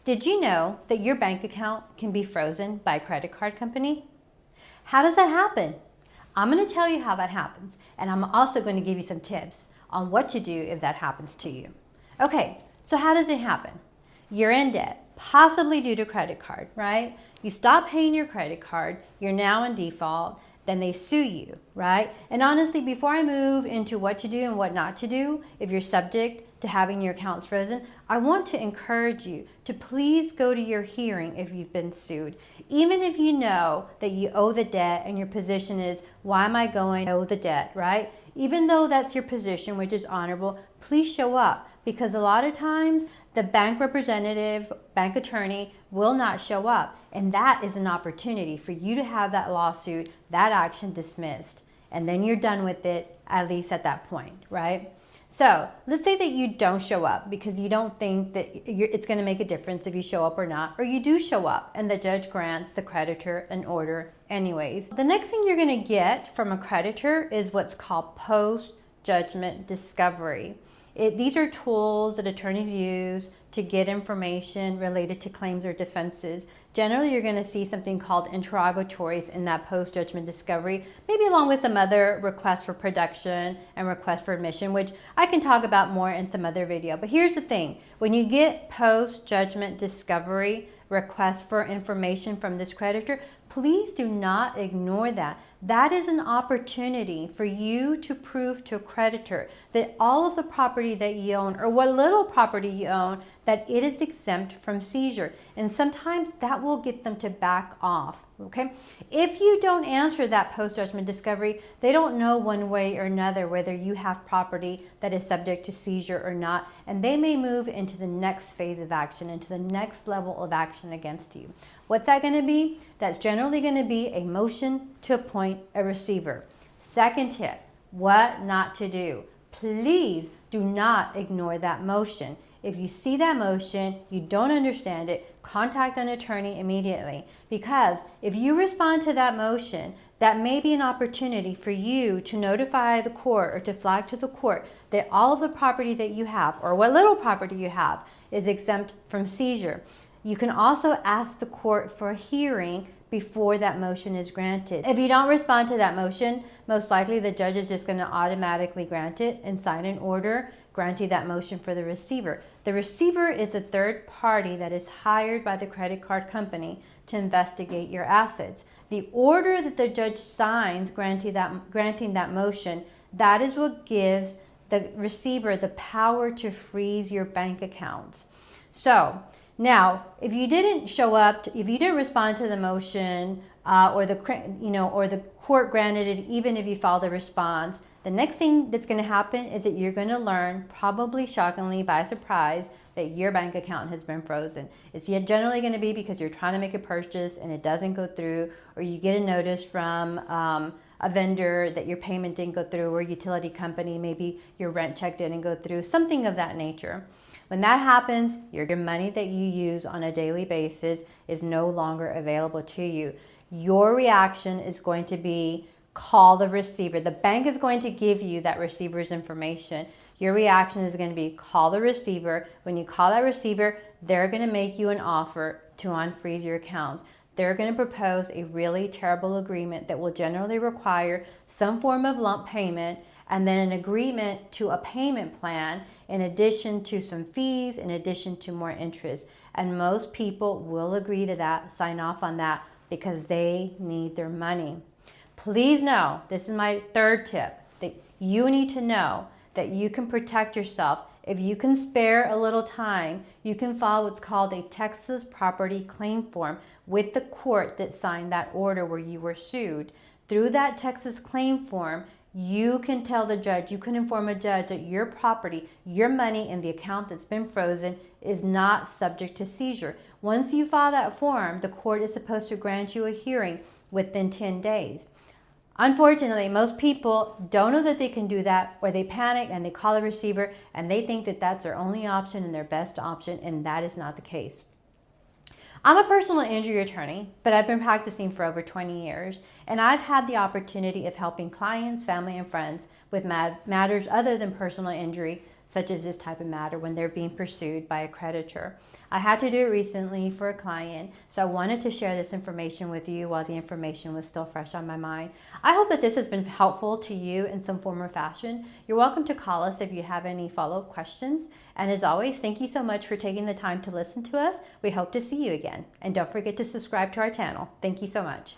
Did you know that your bank account can be frozen by a credit card company? How does that happen? I'm going to tell you how that happens, and I'm also going to give you some tips on what to do if that happens to you. Okay, so how does it happen? You're in debt, possibly due to credit card, right? You stop paying your credit card, you're now in default, then they sue you, right? And honestly, before I move into what to do and what not to do, if you're subject to having your accounts frozen, I want to encourage you to please go to your hearing if you've been sued. Even if you know that you owe the debt and your position is, why am I going to owe the debt, right? Even though that's your position, which is honorable, please show up, because a lot of times the bank representative, bank attorney will not show up. And that is an opportunity for you to have that lawsuit, that action dismissed. And then you're done with it, at least at that point, right? So let's say that you don't show up because you don't think that it's going to make a difference if you show up or not, or you do show up and the judge grants the creditor an order anyways. The next thing you're going to get from a creditor is what's called post-judgment discovery. These are tools that attorneys use to get information related to claims or defenses. Generally, you're going to see something called interrogatories in that post-judgment discovery, maybe along with some other requests for production and requests for admission, which I can talk about more in some other video. But here's the thing. When you get post-judgment discovery requests for information from this creditor, please do not ignore that. That is an opportunity for you to prove to a creditor that all of the property that you own, or what little property you own, that it is exempt from seizure. And sometimes that will get them to back off, okay? If you don't answer that post-judgment discovery, they don't know one way or another whether you have property that is subject to seizure or not, and they may move into the next phase of action, into the next level of action against you. What's that going to be? That's generally going to be a motion to appoint a receiver. Second tip, what not to do. Please do not ignore that motion. If you see that motion, you don't understand it, contact an attorney immediately, because if you respond to that motion, that may be an opportunity for you to notify the court or to flag to the court that all of the property that you have, or what little property you have, is exempt from seizure. You can also ask the court for a hearing before that motion is granted. If you don't respond to that motion, most likely the judge is just going to automatically grant it and sign an order granting that motion for the receiver. The receiver is a third party that is hired by the credit card company to investigate your assets. The order that the judge signs granting that motion, that is what gives the receiver the power to freeze your bank accounts. So now, if you didn't show up, if you didn't respond to the motion, or the court granted it, even if you filed a response, the next thing that's going to happen is that you're going to learn, probably shockingly by surprise, that your bank account has been frozen. It's generally going to be because you're trying to make a purchase and it doesn't go through, or you get a notice from a vendor that your payment didn't go through, or a utility company, maybe your rent check didn't go through, something of that nature. When that happens, your money that you use on a daily basis is no longer available to you. Your reaction is going to be, call the receiver. The bank is going to give you that receiver's information. Your reaction is going to be, call the receiver. When you call that receiver, they're going to make you an offer to unfreeze your accounts. They're going to propose a really terrible agreement that will generally require some form of lump payment, and then an agreement to a payment plan, in addition to some fees, in addition to more interest. And most people will agree to that, sign off on that, because they need their money. Please know, this is my third tip, that you need to know that you can protect yourself. If you can spare a little time, you can file what's called a Texas property claim form with the court that signed that order where you were sued. Through that Texas claim form, you can tell the judge, you can inform a judge that your property, your money in the account that's been frozen is not subject to seizure. Once you file that form, the court is supposed to grant you a hearing within 10 days. Unfortunately, most people don't know that they can do that, or they panic and they call a receiver and they think that that's their only option and their best option, and that is not the case. I'm a personal injury attorney, but I've been practicing for over 20 years, and I've had the opportunity of helping clients, family, and friends with matters other than personal injury, such as this type of matter when they're being pursued by a creditor. I had to do it recently for a client, so I wanted to share this information with you while the information was still fresh on my mind. I hope that this has been helpful to you in some form or fashion. You're welcome to call us if you have any follow-up questions. And as always, thank you so much for taking the time to listen to us. We hope to see you again. And don't forget to subscribe to our channel. Thank you so much.